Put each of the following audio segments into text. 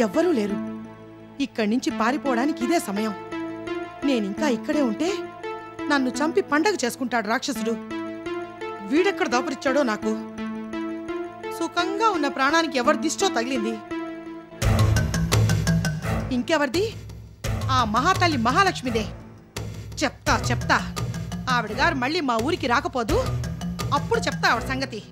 ఎవ్వరూ లేరు. ఇక్కడి నుంచి పారిపోవడానికి ఇదే సమయం. నేనింకా ఇక్కడే ఉంటే నన్ను చంపి పండగ చేసుకుంటాడు రాక్షసుడు. వీడెక్కడ దాపరిచ్చాడో నాకు. సుఖంగా ఉన్న ప్రాణానికి ఎవరి దిష్టో తగిలింది. ఇంకెవరిది? ఆ మహాతల్లి మహాలక్ష్మిదే. చెప్తా చెప్తా. ఆవిడగారు మళ్ళీ మా ఊరికి రాకపోదు, అప్పుడు చెప్తా ఆవిడ సంగతి.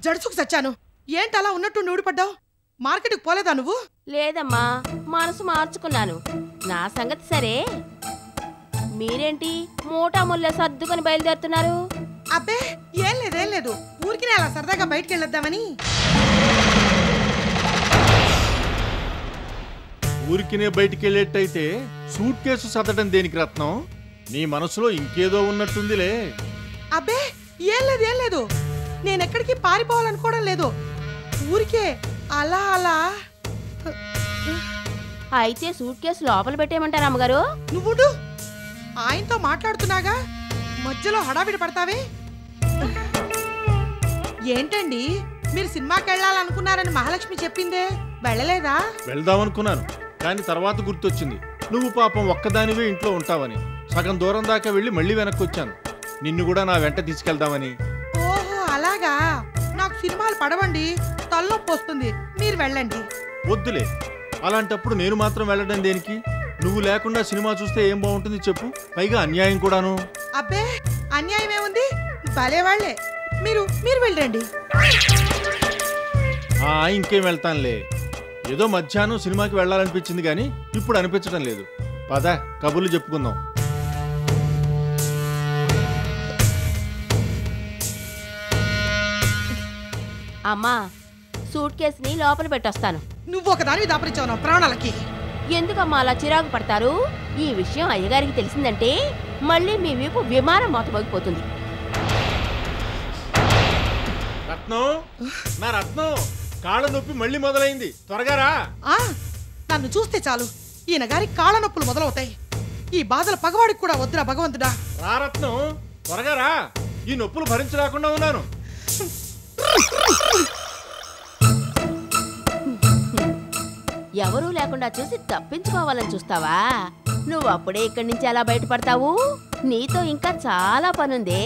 జడుసుకు చచ్చాను. ఏంటలా ఉన్నట్టు నూడిపడ్డావు? మార్కెట్కి పోలేదా నువ్వు? లేదమ్మా, మనసు మార్చుకున్నాను. నా సంగతి సరే, మీరేంటి మూటా ముళ్ళ సర్దుకొని బయలుదేరుతున్నారు? అబ్బే ఏం లేదు. ఊరికి అలా సరదాగా బయటికి వెళ్ళొద్దామని. ఊరికినే బయటికి వెళ్ళేట్టయితే సూట్ కేసు సదడం దేనికి రత్నం? నీ మనసులో ఇంకేదో ఉన్నట్టుందిలే. అబ్బే ఏం లేదు. నేనెక్కడికి పారిపోవాలనుకోవడం లేదు. ఊరికే అలా అలా. అయితే సూట్ కేసు లోపల పెట్టేయమంటారా అమ్మగారు? నువ్వుడు ఆయనతో మాట్లాడుతున్నాగా, మధ్యలో హడావిడి పడతావే. ఏంటండి మీరు సినిమాకి వెళ్ళాలనుకున్నారని మహాలక్ష్మి చెప్పిందే, వెళ్ళలేదా? వెళ్దామనుకున్నాను, కానీ తర్వాత గుర్తొచ్చింది నువ్వు పాపం ఒక్కదానివే ఇంట్లో ఉంటావని. సగం దూరం దాకా వెళ్ళి మళ్ళీ వెనక్కి వచ్చాను, నిన్ను కూడా నా వెంట తీసుకెళ్దామని. ఓహో అలాగా. నాకు సినిమాలు పడవండి, తలనొప్పి వస్తుంది. మీరు వెళ్ళండి. వద్దులే, అలాంటప్పుడు నేను మాత్రం వెళ్ళడం దేనికి? నువ్వు లేకుండా సినిమా చూస్తే ఏం బాగుంటుంది చెప్పు? పైగా అన్యాయం కూడాను. అబ్బే అన్యాయం ఏముంది, భలే వాళ్ళే. మీరు వెళ్ళండి. ఇంకేం వెళ్తానులే. ఏదో మధ్యాహ్నం సినిమాకి వెళ్ళాలనిపించింది కానీ ఇప్పుడు అనిపించడం లేదు. పద కబుర్లు చెప్పుకుందాం. అమ్మా, సూట్ కేసుని లోపల పెట్టొస్తాను. నువ్వు ఒకదాని దాపరిచావు నా ప్రాణాలకి. ఎందుకమ్మా అలా చిరాకు పడతారు? ఈ విషయం అయ్యగారికి తెలిసిందంటే మళ్ళీ మీ వైపు విమానం మోతమోగిపోతుంది. రత్నం, నా రత్నం, కాళ్ళ నొప్పి మళ్ళీ మొదలైంది, త్వరగా రా. నన్ను చూస్తే చాలు ఈయన గారి కాళ్ళ నొప్పులు మొదలవుతాయి. ఈ బాధల పగవాడికి కూడా వద్దురా భగవంతుడా. రా రత్నం, త్వరగా రా. ఈ నొప్పులు భరించలేకుండా ఉన్నాను. ఎవరూ లేకుండా చూసి తప్పించుకోవాలని చూస్తావా? నువ్వు అప్పుడే ఇక్కడి నుంచి ఎలా బయటపడతావు? నీతో ఇంకా చాలా పనుందే.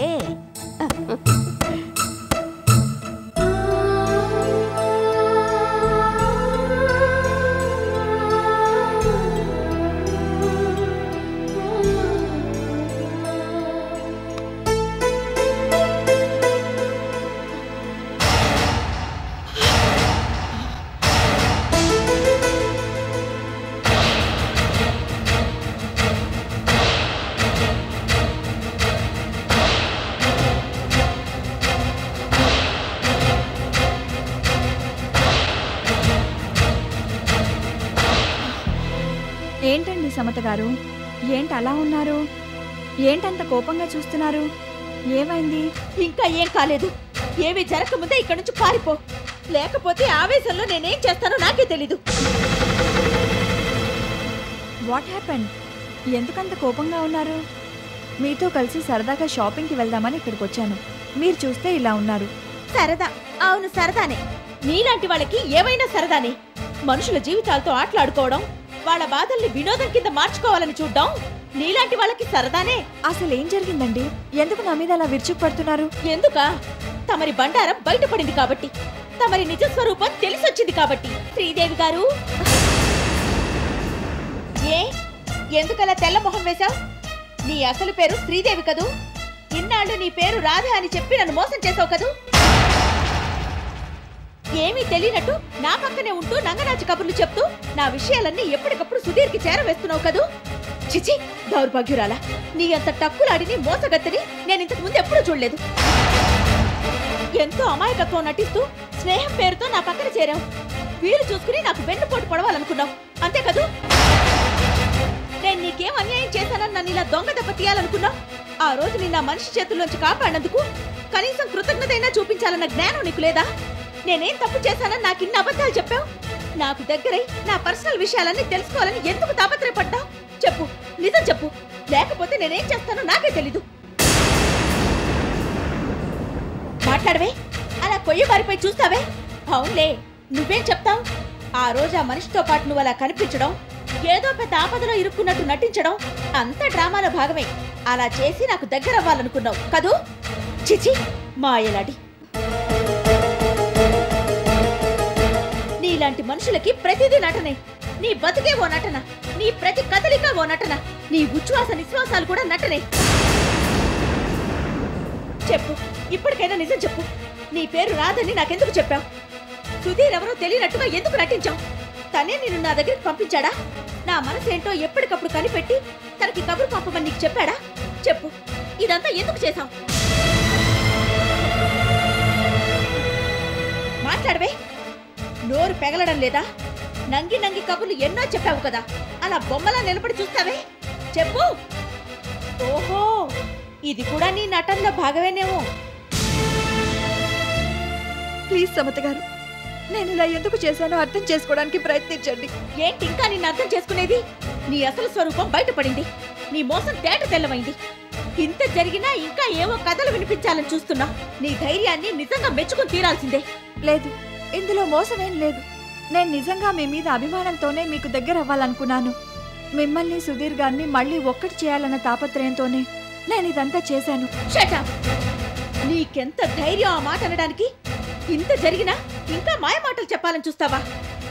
ఏంటండి సమత గారు, ఏంటి అలా ఉన్నారు? ఏంటంత కోపంగా చూస్తున్నారు? ఏమైంది? ఇంకా ఏం కాలేదు. ఏమీ జరగకముందే ఇక్కడి నుంచి పారిపో, లేకపోతే ఆవేశంలో నేనేం చేస్తానో నాకే తెలీదు. What happened? ఎందుకంత కోపంగా ఉన్నారు? మీతో కలిసి సరదాగా షాపింగ్కి వెళ్దామని ఇక్కడికి వచ్చాను. మీరు చూస్తే ఇలా ఉన్నారు. సరదా? అవును సరదానే. నీలాంటి వాళ్ళకి ఏమైనా సరదానే. మనుషుల జీవితాలతో ఆటలాడుకోవడం, వాళ్ళ బాధల్ని వినోదం కింద మార్చుకోవాలని చూడ్డం నీలాంటి వాళ్ళకి సరదానే. అసలు ఏం జరిగిందండి? ఎందుకు నా మీద అలా విరుచుకుపడుతున్నారు? ఎందుకా? తమరి బండారం బయటపడింది కాబట్టి, తమరి నిజ స్వరూపం తెలిసొచ్చింది కాబట్టి. శ్రీదేవి గారు, ఎందుకలా తెల్ల మొహం వేశావు? నీ అసలు పేరు శ్రీదేవి కదూ? ఇన్నాళ్ళు నీ పేరు రాధ అని చెప్పి నన్ను మోసం చేసావు కదూ? ఏమీ తెలియనట్టు నా పక్కనే ఉంటూ నంగనాచి కబుర్లు చెప్తూ నా విషయాలన్నీ ఎప్పటికప్పుడు సుధీర్కి చేరవేస్తున్నావు కదూ? చిచి, దౌర్భాగ్యురాలా! నీ అంత టక్కులాడిని మోసగత్తని నేను ఇంతకు ముందు ఎప్పుడూ చూడలేదు. ఎంతో అమాయకత్వం నటిస్తూ స్నేహం పేరుతో నా పక్కన చేరావు. వీలు చూసుకుని నాకు వెన్నుపోటు పడవాలనుకున్నావు, అంతే కదూ? నేను నేను నీకేం అన్యాయం చేశానని నన్ను ఇలా దొంగ దెబ్బ తీయాలనుకున్నా? ఆ రోజు నిన్న మనిషి చేతుల్లోంచి కాపాడినందుకు కనీసం కృతజ్ఞతైనా చూపించాలన్న జ్ఞానం నీకు లేదా? నేనేం తప్పు చేశానని నాకు ఇన్ని అబద్ధాలు చెప్పావు. నాకు దగ్గరై నా పర్సనల్ విషయాలన్నీ తెలుసుకోవాలని ఎందుకు తాపత్రయపడ్డావు? చెప్పు, నిజం చెప్పు, లేకపోతే నేనేం చేస్తానో నాకే తెలీదు. మాట్లాడవే, అలా కొయ్య బారిపై చూస్తావే. అవునులే, నువ్వేం చెప్తావు? ఆ రోజు ఆ మనిషితో పాటు నువ్వు అలా కనిపించడం, ఏదో పెద్ద ఆపదలో ఇరుక్కున్నట్టు నటించడం అంత డ్రామాలో భాగమే. అలా చేసి నాకు దగ్గర అవ్వాలనుకున్నావు కదూ? చిచి, మాయలాడి. నీలాంటి మనుషులకి ప్రతిదీ నటనే. నీ బతుకే ఓ నటన, నీ ప్రతి కదలిక ఓ నటన, నీ ఉచ్ఛ్వాస నిశ్వాసాలు కూడా నటనే. చెప్పు, ఇప్పటికైనా నిజం చెప్పు. నీ పేరు రాదని నాకెందుకు చెప్పావు? సుధీర్ ఎవరో తెలియనట్టుగా ఎందుకు నటించావు? తనే నిన్ను నా దగ్గరికి పంపించాడా? నా మనసు ఏంటో ఎప్పటికప్పుడు కనిపెట్టి తనకి కబురు పంపమని నీకు చెప్పాడా? చెప్పు, ఇదంతా ఎందుకు చేశావు? మాట్లాడవే. నోరు పెగలడం లేదా? నంగి నంగి కబుర్లు ఎన్నో చెప్పావు కదా, అలా బొమ్మలా నిలబడి చూస్తావే. చెప్పు. ఓహో, ఇది కూడా నీ నటనలో భాగమేనేమో. ప్లీజ్ సమత గారు, నేను ఇలా ఎందుకు చేశానో అర్థం చేసుకోవడానికి ప్రయత్నించండి. ఏంటి ఇంకా నిన్ను అర్థం చేసుకునేది? నీ అసలు స్వరూపం బయటపడింది. నీ మోసం తేట తెల్లమైంది. ఇంత జరిగినా ఇంకా ఏవో కథలు వినిపించాలని చూస్తున్నా. నీ ధైర్యాన్ని నిజంగా మెచ్చుకుని తీరాల్సిందే. లేదు, ఇందులో మోసమేం లేదు. నేను నిజంగా మీ మీద అభిమానంతోనే మీకు దగ్గర అవ్వాలనుకున్నాను. మిమ్మల్ని సుధీర్ గారిని మళ్ళీ ఒక్కటి చేయాలన్న తాపత్రయంతోనే నేను ఇదంతా చేశాను. Shut up. నీకెంత ధైర్యం ఆ మాట అనడానికి? ఇంత జరిగినా ఇంకా మాయ మాటలు చెప్పాలని చూస్తావా?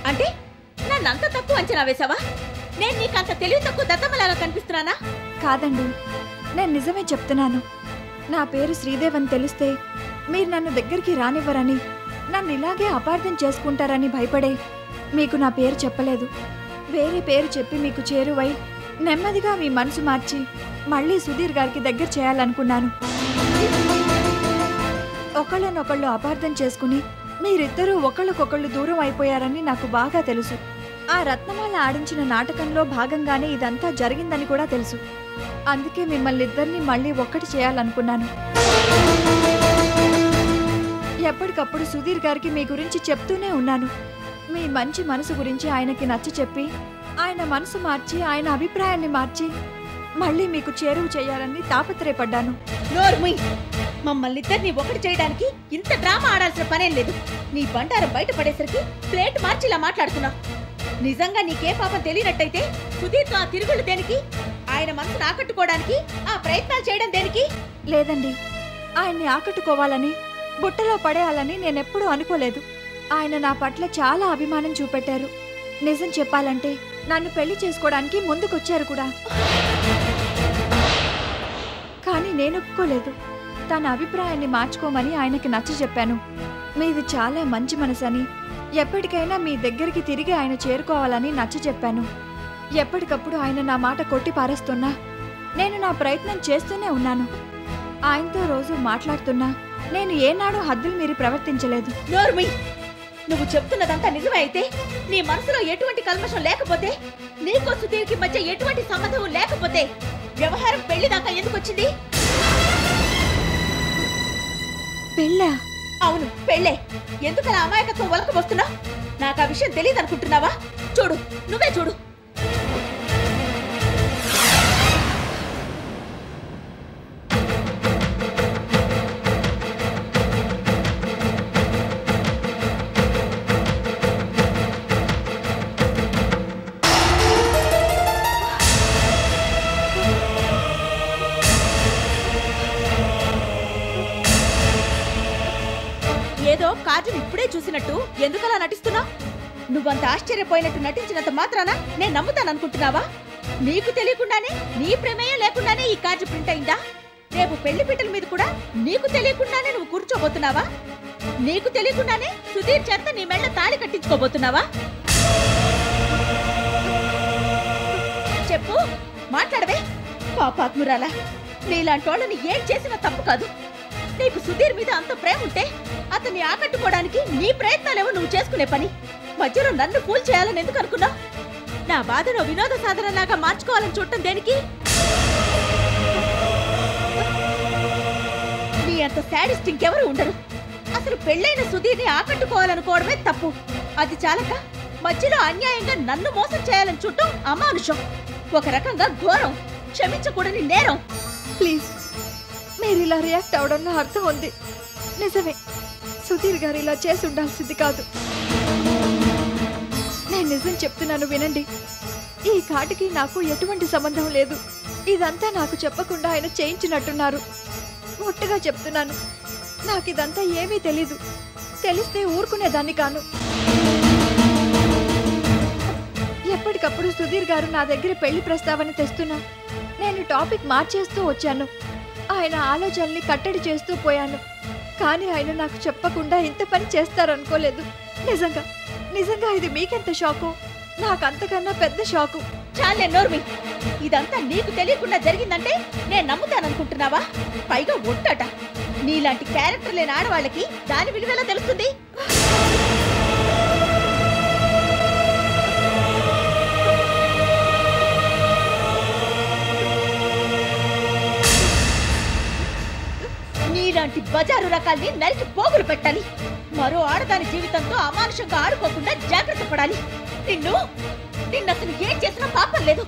అంటే నన్నంత తక్కువ అంచనా వేశావా? నేను నీకంత తెలివి తక్కువ దత్తమ్మలాగా కనిపిస్తున్నానా? కాదండి, నేను నిజమే చెప్తున్నాను. నా పేరు శ్రీదేవ్ అని తెలిస్తే మీరు నన్ను దగ్గరికి రానివ్వరని, నన్ను ఇలాగే అపార్థం చేసుకుంటారని భయపడే మీకు నా పేరు చెప్పలేదు. వేరే పేరు చెప్పి మీకు చేరువై నెమ్మదిగా మీ మనసు మార్చి మళ్ళీ సుధీర్ గారికి దగ్గర చేయాలనుకున్నాను. ఒకళ్ళనొకళ్ళు అపార్థం చేసుకుని మీరిద్దరూ ఒకళ్ళకొకళ్ళు దూరం అయిపోయారని నాకు బాగా తెలుసు. ఆ రత్నమాల ఆడించిన నాటకంలో భాగంగానే ఇదంతా జరిగిందని కూడా తెలుసు. అందుకే మిమ్మల్ని ఇద్దరిని మళ్ళీ ఒక్కటి చేయాలనుకున్నాను. ఎప్పటికప్పుడు సుధీర్ గారికి మీ గురించి చెప్తూనే ఉన్నాను. మీ మంచి మనసు గురించి ఆయనకి నచ్చ చెప్పి ఆయన మనసు మార్చి ఆయన అభిప్రాయాన్ని మార్చి మళ్ళీ మీకు చేరువ చేయాలని తాపత్రయపడ్డాను. నోర్ముయ్. మమ్మల్ని ఇద్దరిని ఒకటి చేయడానికి ఇంత డ్రామా ఆడాల్సిన పనేం లేదు. నీ బండారం బయటపడేసరికి ప్లేట్ మార్చి ఇలా మాట్లాడుతున్నా. నిజంగా నీకే పాపం తెలియనట్టయితే సుధీర్తో ఆ తిరుగుళ్ళు దేనికి? ఆయన మనసును ఆకట్టుకోవడానికి ఆ ప్రయత్నాలు చేయడం దేనికి? లేదండి, ఆయన్ని ఆకట్టుకోవాలని బుట్టలో పడేయాలని నేనెప్పుడూ అనుకోలేదు. ఆయన నా పట్ల చాలా అభిమానం చూపెట్టారు. నిజం చెప్పాలంటే నన్ను పెళ్లి చేసుకోవడానికి ముందుకొచ్చారు కూడా. కానీ నేను ఒప్పుకోలేదు. తన అభిప్రాయాన్ని మార్చుకోమని ఆయనకి నచ్చ చెప్పాను. మీది చాలా మంచి మనసని, ఎప్పటికైనా మీ దగ్గరికి తిరిగి ఆయన చేరుకోవాలని నచ్చ చెప్పాను. ఎప్పటికప్పుడు ఆయన నా మాట కొట్టి పారేస్తున్నా నేను నా ప్రయత్నం చేస్తూనే ఉన్నాను. ఆయనతో రోజు మాట్లాడుతున్నా నేను ఏనాడూ హద్దులు మీరి ప్రవర్తించలేదు. నోర్మి, నువ్వు చెప్తున్నదంతా నిజమే అయితే, నీ మనసులో ఎటువంటి కల్మషం లేకపోతే, నీకో సుధీర్కి మధ్య ఎటువంటి సంబంధం లేకపోతే వ్యవహారం పెళ్లి దాకా ఎందుకు వచ్చింది? పెళ్ళా? అవును, పెళ్ళే. ఎందుకలా అమాయకత్వం వలకు వస్తున్నా? నాకు ఆ విషయం తెలియదు అనుకుంటున్నావా? చూడు, నువ్వే చూడు. ఏదో కార్డుని ఇప్పుడే చూసినట్టు ఎందుకలా నటిస్తున్నావు? నువ్వంత ఆశ్చర్యపోయినట్టు నటించినంత మాత్రాన నేను నమ్ముతాననుకుంటున్నావా? నీకు తెలియకుండానే, నీ ప్రమేయం లేకుండానే ఈ కార్డు ప్రింట్ అయిందా? రేపు పెళ్లి పీటల మీద కూడా నీకు తెలియకుండానే నువ్వు కూర్చోబోతున్నావా? నీకు తెలియకుండానే సుధీర్ చేత నీ మెళ్ళ తాళి కట్టించుకోబోతున్నావా? చెప్పు, మాట్లాడవే. పాపాత్మురాలా, నీలాంటోళ్ళని ఏం చేసినా తప్పు కాదు. నీకు సుధీర్ మీద అంత ప్రేమ ఉంటే అతన్ని ఆకట్టుకోవడానికి నీ ప్రయత్నాలేమో నువ్వు చేసుకునే పని. మధ్యలో నన్ను ఫూల్ చేయాలని ఎందుకు అనుకున్నావు? నా బాధను వినోద సాధనలాగా మార్చుకోవాలని చూడటం దేనికి? నీ అంత శాడిస్ట్ ఇంకెవరు ఉండరు. అసలు పెళ్ళైన సుధీర్ని ఆకట్టుకోవాలనుకోవడమే తప్పు. అది చాలక మధ్యలో అన్యాయంగా నన్ను మోసం చేయాలని చూడటం అమానుషం. ఒక రకంగా ఘోరం, క్షమించకూడని నేరం. ప్లీజ్, మీరు ఇలా రియాక్ట్ అవడంలో అర్థం ఉంది. నిజమే, సుధీర్ గారు ఇలా చేసి ఉండాల్సింది కాదు. నేను నిజం చెప్తున్నాను, వినండి. ఈ కాటికి నాకు ఎటువంటి సంబంధం లేదు. ఇదంతా నాకు చెప్పకుండా ఆయన చేయించినట్టున్నారు. ఒట్టుగా చెప్తున్నాను, నాకు ఇదంతా ఏమీ తెలీదు. తెలిస్తే ఊరుకునేదాన్ని కాను. ఎప్పటికప్పుడు సుధీర్ గారు నా దగ్గర పెళ్లి ప్రస్తావన తెస్తున్నా నేను టాపిక్ మార్చేస్తూ వచ్చాను. ఆయన ఆలోచనల్ని కట్టడి చేస్తూ పోయాను. కానీ ఆయన నాకు చెప్పకుండా ఇంత పని చేస్తారనుకోలేదు. నిజంగా నిజంగా ఇది మీకెంత షాకు, నాకంతకన్నా పెద్ద షాకు. చాలే నోర్మి. ఇదంతా నీకు తెలియకుండా జరిగిందంటే నేను నమ్ముతాననుకుంటున్నావా? పైగా ఒట్టట. నీలాంటి క్యారెక్టర్ లేని ఆడవాళ్ళకి దాని విలువెలా తెలుస్తుంది? నీలాంటి బజారు రకాల్ని నరికి పోగులు పెట్టాలి. మరో ఆడదాని జీవితంతో అమానుషంగా ఆడుకోకుండా జాగ్రత్త పడాలి. నిన్ను అసలు ఏం చేసినా పాపం లేదు.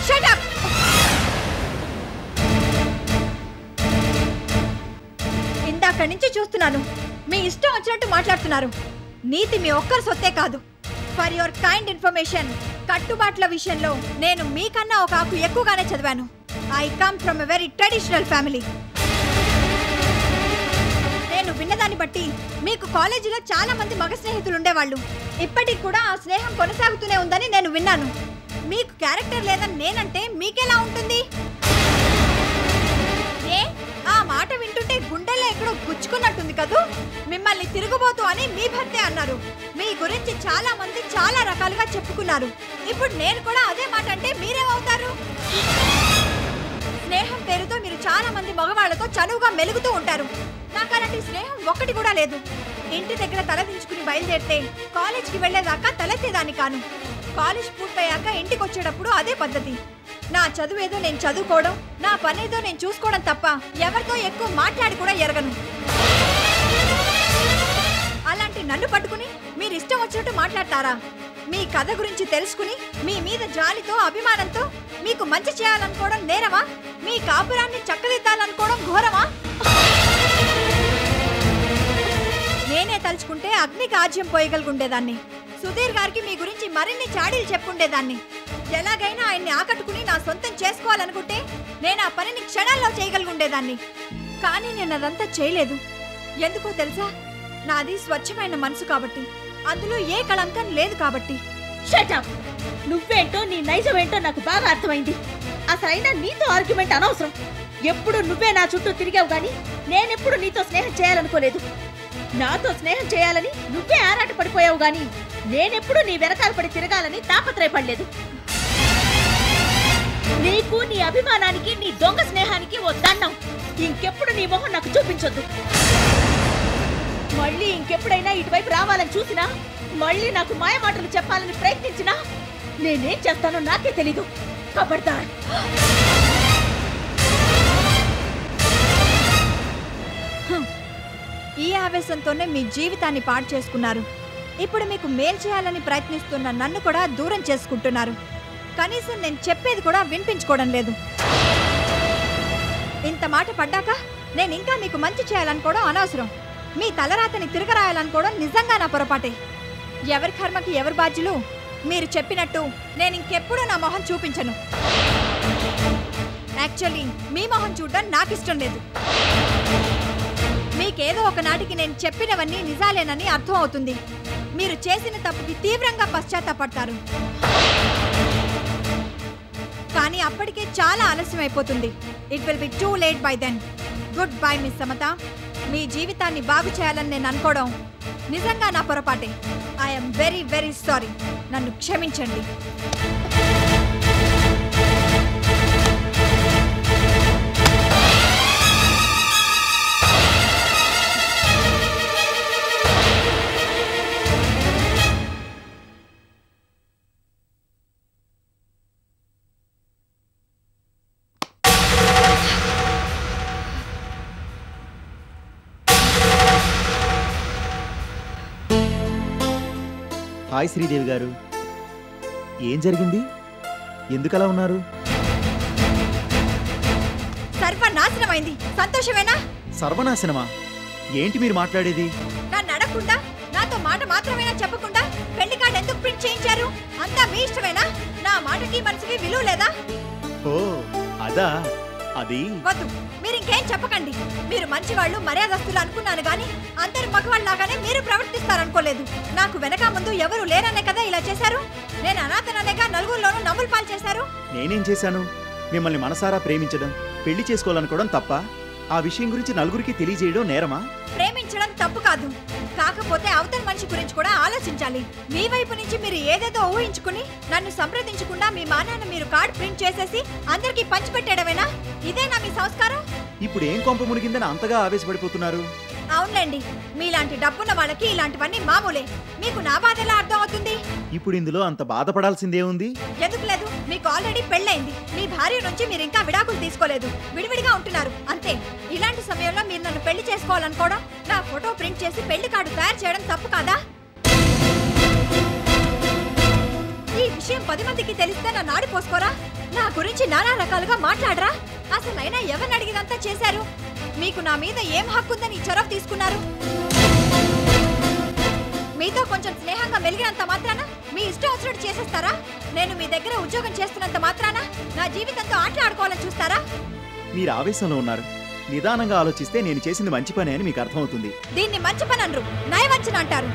Shut up! ఇందాక నుంచి చూస్తున్నాను, మీ ఇష్టం వచ్చినట్టు మాట్లాడుతున్నారు. నీతి మీ ఒక్కరి సొత్తే కాదు. ఫర్ యువర్ కైండ్ ఇన్ఫర్మేషన్, కట్టుబాట్ల విషయంలో నేను మీకన్నా ఒక ఆకు ఎక్కువగానే చదివాను. I come from a very traditional family. నేను విన్నదాన్ని బట్టి మీకు కాలేజీలో చాలా మంది మగ స్నేహితులు ఉండేవాళ్ళు. ఇప్పటికి కూడా ఆ స్నేహం కొనసాగుతూనే ఉందని నేను విన్నాను. మీకు క్యారెక్టర్ లేదని నేనంటే మీకెలా ఉంటుంది? ఆ మాట వింటుంటే గుండెల్లో ఎక్కడో గుచ్చుకున్నట్టుంది కదూ. మిమ్మల్ని తిరుగుబోతు అని మీ భర్తే అన్నారు. మీ గురించి చాలా మంది చాలా రకాలుగా చెప్పుకున్నారు. ఇప్పుడు నేను కూడా అదే మాట అంటే మీరేమవుతారు? స్నేహం పేరుతో మీరు చాలా మంది మగవాళ్లతో చనువుగా మెలుగుతూ ఉంటారు. నాకు అలాంటి స్నేహం ఒక్కటి కూడా లేదు. ఇంటి దగ్గర తలదించుకుని బయలుదేరితే కాలేజ్కి వెళ్లేదాకా తలెత్తేదాన్ని కాను. కాలేజ్ పూర్తయ్యాక ఇంటికి వచ్చేటప్పుడు అదే పద్ధతి. నా చదువేదో నేను చదువుకోవడం, నా పనేదో నేను చూసుకోవడం తప్ప ఎవరితో ఎక్కువ మాట్లాడి కూడా ఎరగను. అలాంటి నన్ను పట్టుకుని మీరు ఇష్టం వచ్చినట్టు మాట్లాడతారా? మీ కథ గురించి తెలుసుకుని మీ మీద జాలితో అభిమానంతో మీకు మంచి చేయాలనుకోవడం నేరమా? మీ కాపురాన్ని చక్కదిద్దాలనుకోవడం ఘోరమా? నేనే తలుచుకుంటే అగ్నికి ఆజ్యం పోయగలుగుండేదాన్ని. సుధీర్ గారికి మీ గురించి మరిన్ని చాడీలు చెప్పుండేదాన్ని. ఎలాగైనా ఆయన్ని ఆకట్టుకుని నా సొంతం చేసుకోవాలనుకుంటే నేను ఆ పనిని క్షణాల్లో చేయగలుగుండేదాన్ని. కానీ నేను అదంతా చేయలేదు. ఎందుకో తెలుసా? నాది స్వచ్ఛమైన మనసు కాబట్టి, అందులో ఏ కళంకం లేదు కాబట్టి. Shut up! నువ్వేంటో నీ నైజమేంటో నాకు బాగా అర్థమైంది. అసలైనా నీతో ఆర్గ్యుమెంట్ అనవసరం. ఎప్పుడు నువ్వే నా చుట్టూ తిరిగావు గాని నేనెప్పుడు నీతో స్నేహం చేయాలనుకోలేదు. నాతో స్నేహం చేయాలని నువ్వే ఆరాట పడిపోయావు గాని నేనెప్పుడు నీ వెనకాల పడి తిరగాలని తాపత్రయపడలేదు. నీకు నీ అభిమానానికి నీ దొంగ స్నేహానికి ఓ దండం. ఇంకెప్పుడు నీ మొహం నాకు చూపించొద్దు. మళ్ళీ ఇంకెప్పుడైనా ఇటువైపు రావాలని చూసినా, మళ్ళీ నాకు మాయమాటలు చెప్పాలని ప్రయత్నించినా నేనేం చేస్తానో నాకే తెలీదు. ఖబర్దార్! ఈ ఆవేశంతోనే మీ జీవితాన్ని పాడు చేసుకున్నారు. ఇప్పుడు మీకు మేలు చేయాలని ప్రయత్నిస్తున్న నన్ను కూడా దూరం చేసుకుంటున్నారు. కనీసం నేను చెప్పేది కూడా వినిపించుకోవడం లేదు. ఇంత మాట పడ్డాక నేను ఇంకా మీకు మంచి చేయాలనుకోవడం అనవసరం. మీ తలరాతని తిరగరాయాలనుకోవడం నిజంగా నా పొరపాటే. ఎవరి కర్మకి ఎవరి బాధ్యులు. మీరు చెప్పినట్టు నేను ఇంకెప్పుడూ నా మొహం చూపించను. యాక్చువల్లీ మీ మొహం చూడడం నాకు ఇష్టం లేదు. మీకేదో ఒకనాటికి నేను చెప్పినవన్నీ నిజాలేనని అర్థం అవుతుంది. మీరు చేసిన తప్పుకి తీవ్రంగా పశ్చాత్తాపడతారు. కానీ అప్పటికే చాలా ఆలస్యం అయిపోతుంది. It will be too late by then. Good bye miss Samatha. మీ జీవితాన్ని బాగు చేయాలని నేను అనుకోవడం నిజంగా నా పొరపాటే. I'm very very sorry. నన్ను క్షమించండి. హాయ్ శ్రీదేవి గారు. ఏం జరిగింది? ఎందుకలా ఉన్నారు? సర్వనాశనమైంది. సంతోషమేనా? సర్వనాశనమా? ఏంటి మీరు మాట్లాడేది? నన్ను అడగకుండా, నాతో మాట మాత్రమేనా చెప్పకుండా పెళ్లి కార్డు ఎందుకు ప్రింట్ చేయించారు? అంతా మీ ఇష్టమేనా? నా మాటకి మనసుకి విలువ లేదా? ఓ అదా, అది వద్దు, మీరు ఇంకేం చెప్పకండి. మీరు మంచివాళ్ళు, మర్యాదస్తులు అనుకున్నాను గాని అందరు మగవాళ్ళలాగానే మీరు ప్రవర్తిస్తారనుకోలేదు. నాకు వెనక ముందు ఎవరు లేరనే కదా ఇలా చేశారు. నేను అనాథననేగా నలుగురిలోనూ నవ్వులు పాలు చేశారు. నేనేం చేశాను? మిమ్మల్ని మనసారా ప్రేమించడం, పెళ్లి చేసుకోవాలనుకోవడం తప్ప? ఆ విషయం గురించి నలుగురికి తెలియజేయడం నేరమా? ప్రేమించడం తప్పు కాదు, కాకపోతే అవతల మనిషి గురించి కూడా ఆలోచించాలి. మీ వైపు నుంచి మీరు ఏదేదో ఊహించుకుని నన్ను సంప్రదించకుండా మీ మానాన్న మీరు కార్డ్ ప్రింట్ చేసేసి అందరికీ పంచిపెట్టేయడమేనా? ఇదేనా మీ సంస్కారం? ఇప్పుడు ఏం కొంప మునిగిందని అంతగా ఆవేశపడిపోతున్నారు? అవునండి, మీలాంటి డబ్బున్న వాళ్ళకి ఇలాంటివన్నీ మామూలే. మీకు నా బాధ ఎలా అర్థం అవుతుంది? ఇప్పుడు ఇందులో అంత బాధపడాల్సిందే ఉంది? ఎందుకు లేదు? మీకు ఆల్రెడీ పెళ్ళైంది. మీ భార్య నుంచి మీరు ఇంకా విడాకులు తీసుకోలేదు, విడివిడిగా ఉంటున్నారు అంతే. ఇలాంటి సమయంలో మీరు నన్ను పెళ్లి చేసుకోవాలనుకోవడం, నా ఫోటో ప్రింట్ చేసి పెళ్లి కార్డు తయారు చేయడం తప్పు కాదా? ఈ విషయం 10 మందికి తెలిస్తే నన్ను ఆడిపోసుకోరా? నా గురించి నానా రకాలుగా మాట్లాడరా? అసలైనా ఎవరిని అడిగినంతా చేశారు? మీకు నా మీద ఏం హక్కుందని చొరవ తీసుకున్నారు? మీతో కొంచెం స్నేహంగా మెలిగినంత మాత్రాన మీ ఇష్టం వచ్చినట్టు చేసేస్తారా? నేను మీ దగ్గర ఉద్యోగం చేస్తున్నంత మాత్రాన నా జీవితంతో ఆటలాడుకోవాలని చూస్తారా? మీరు ఆవేశంలో ఉన్నారు. నిదానంగా ఆలోచిస్తే నేను చేసింది మంచి పని అని మీకు అర్థమవుతుంది. దీన్ని మంచి పని అనరు, నయవంచన అంటారు.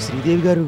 శ్రీదేవి గారు,